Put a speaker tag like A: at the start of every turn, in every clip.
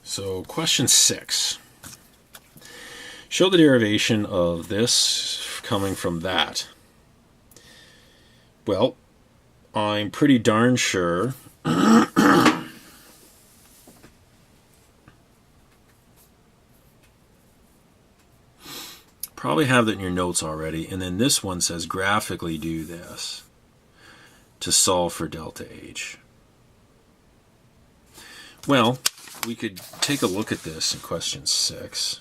A: So question 6. Show the derivation of this coming from that. Well, I'm pretty darn sure probably have that in your notes already. And then this one says graphically do this to solve for delta H. Well, we could take a look at this in question 6.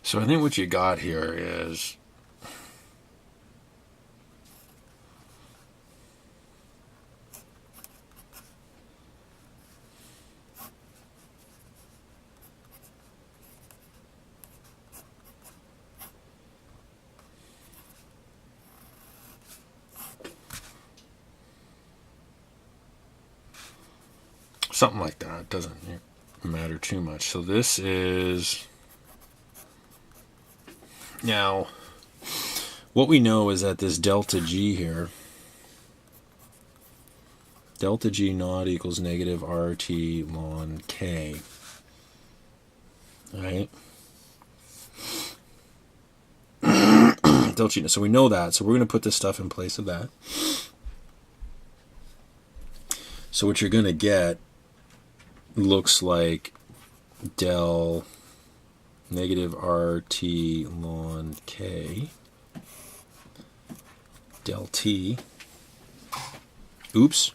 A: So I think what you got here is something like that. It doesn't matter too much. So this is... Now, what we know is that this delta G here, delta G naught equals negative RT ln K. Right? Delta G. So we know that. So we're going to put this stuff in place of that. So what you're going to get looks like del negative RT ln K del T. Oops.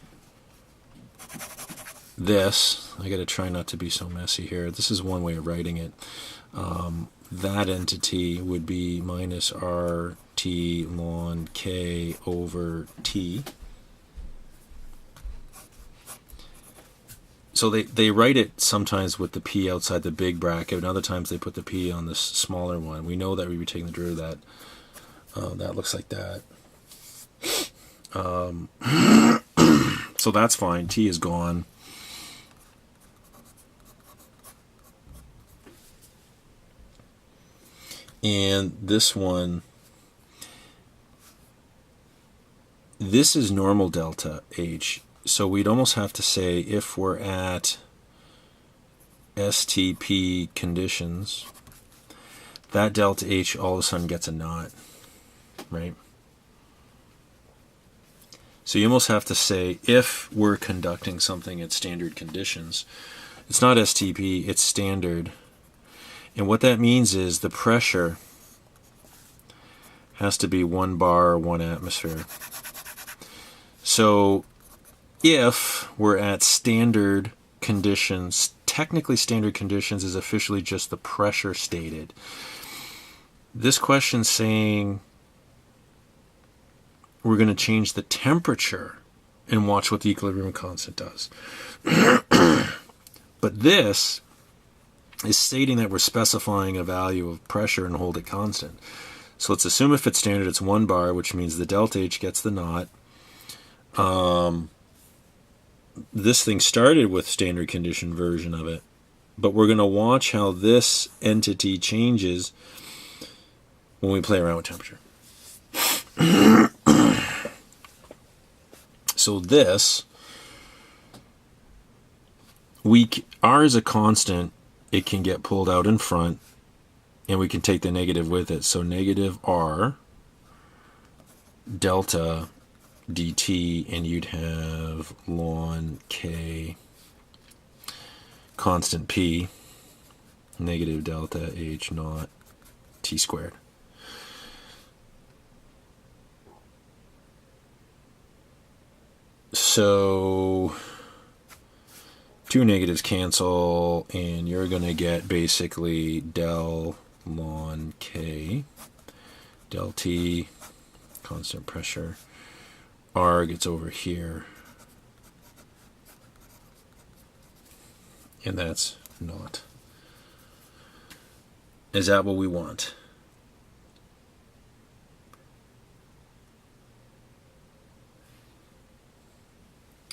A: This, I got to try not to be so messy here. This is one way of writing it. That entity would be minus RT ln K over T. So they write it sometimes with the P outside the big bracket, and other times they put the P on the smaller one. We know that we would take the derivative of that. That looks like that. So that's fine. T is gone. And this one, this is normal delta H. So we'd almost have to say if we're at STP conditions, that delta H all of a sudden gets a naught, right? So you almost have to say if we're conducting something at standard conditions, it's not STP, it's standard. And what that means is the pressure has to be 1 bar or 1 atmosphere. So if we're at standard conditions, technically standard conditions is officially just the pressure stated. This question's saying we're going to change the temperature and watch what the equilibrium constant does. But this is stating that we're specifying a value of pressure and hold it constant. So let's assume if it's standard, it's 1 bar, which means the delta H gets the naught. This thing started with standard condition version of it, but we're going to watch how this entity changes when we play around with temperature. So this, R is a constant, it can get pulled out in front, and we can take the negative with it. So negative R delta dt, and you'd have ln K constant P negative delta H naught T squared. So 2 negatives cancel, and you're going to get basically del ln K del T constant pressure. R gets over here, and that's naught. Is that what we want?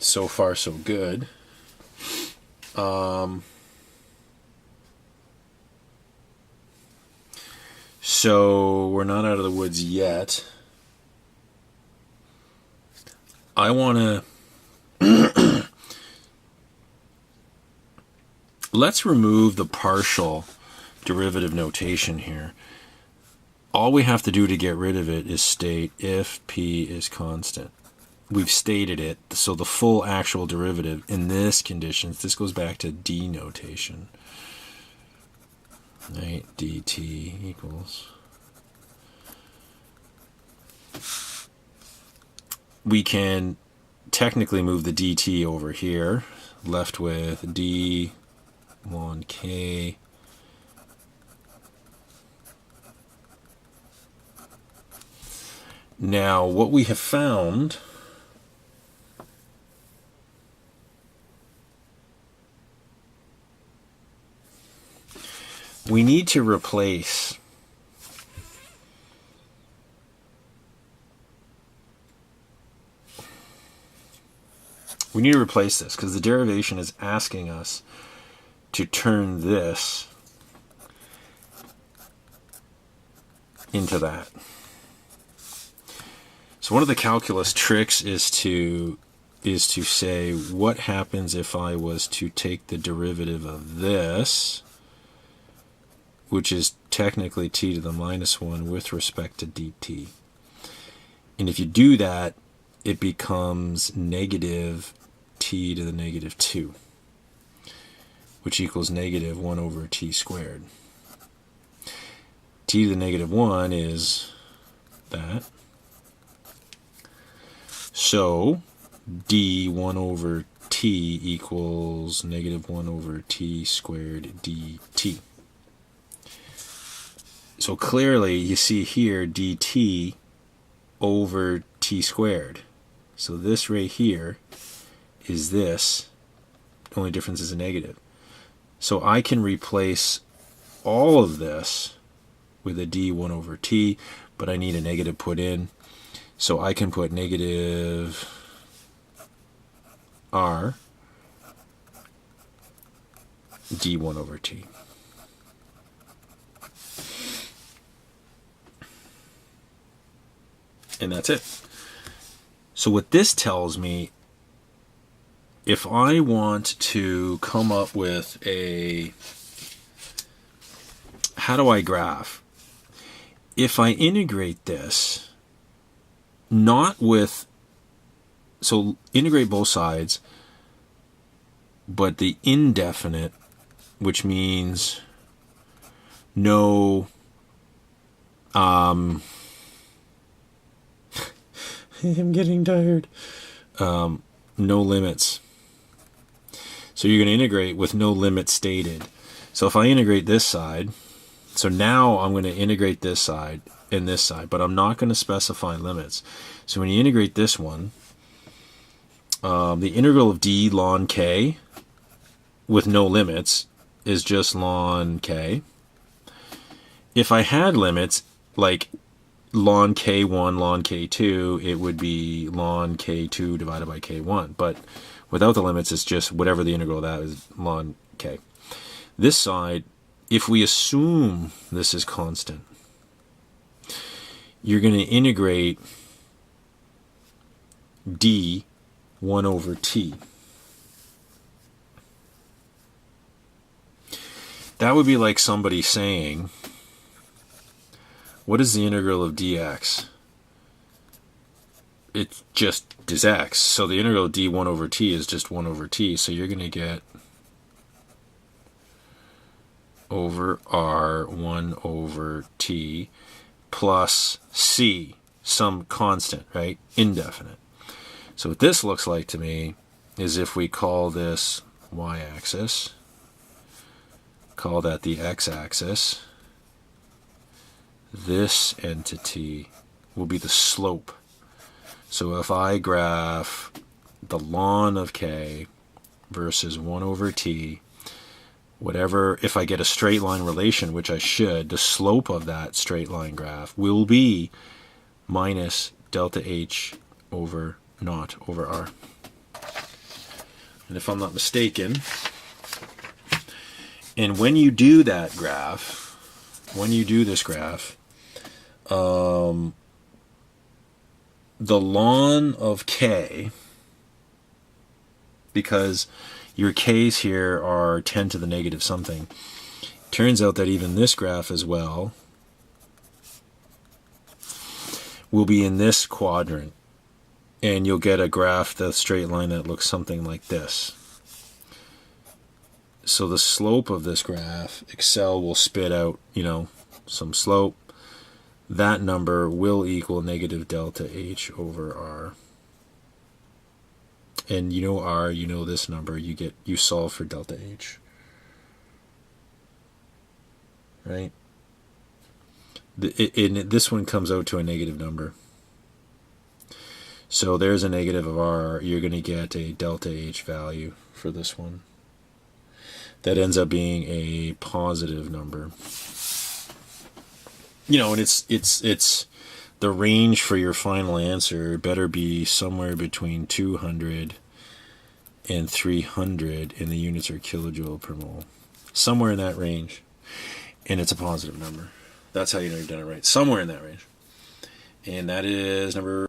A: so far so good. So we're not out of the woods yet. I want to... Let's remove the partial derivative notation here. All we have to do to get rid of it is state if p is constant. We've stated it, so the full actual derivative in this condition, this goes back to d notation. Right, dt equals. We can technically move the dt over here, left with d ln k Now, what we have found we need to replace this because the derivation is asking us to turn this into that. So one of the calculus tricks is to say what happens if I was to take the derivative of this, which is technically t to the minus 1 with respect to dt. And if you do that, it becomes negative t to the negative 2, which equals negative 1 over t squared. T to the negative 1 is that. So d 1 over t equals negative 1 over t squared dt. So clearly you see here dt over t squared. So this right here is this. The only difference is a negative. So I can replace all of this with a d 1 over t, but I need a negative put in. So I can put negative r d1 over t. And that's it. So what this tells me, if I want to come up with a, how do I graph? If I integrate this, not with, so integrate both sides, but the indefinite, which means no, I'm getting tired, no limits. So you're going to integrate with no limit stated. So if I integrate this side, so now I'm going to integrate this side and this side, but I'm not going to specify limits. So when you integrate this one, the integral of d ln k with no limits is just ln k. If I had limits, like ln k1, ln k2, it would be ln k2 divided by k1. But without the limits, it's just whatever the integral of that is, ln k. This side, if we assume this is constant, you're going to integrate d 1 over t. That would be like somebody saying, what is the integral of dx? It just is x. So the integral of d1 over t is just 1 over t. So you're going to get over r 1 over t plus c, some constant, right? Indefinite. So what this looks like to me is if we call this y-axis, call that the x-axis, this entity will be the slope. So if I graph the ln of k versus 1 over t, whatever, if I get a straight line relation, which I should, the slope of that straight line graph will be minus delta h over naught over r. and if I'm not mistaken, and when you do that graph, when you do this graph, the ln of k, because your k's here are 10 to the negative something, turns out that even this graph as well will be in this quadrant, and you'll get a graph, the straight line, that looks something like this. So the slope of this graph, Excel will spit out, some slope. That number will equal negative delta H over R. And you know R, you know this number, you solve for delta H. Right? This one comes out to a negative number. So there's a negative of R. You're going to get a delta H value for this one. That ends up being a positive number. And it's the range for your final answer better be somewhere between 200 and 300, and the units are kilojoule per mole. Somewhere in that range. And it's a positive number. That's how you know you've done it right. Somewhere in that range. And that is number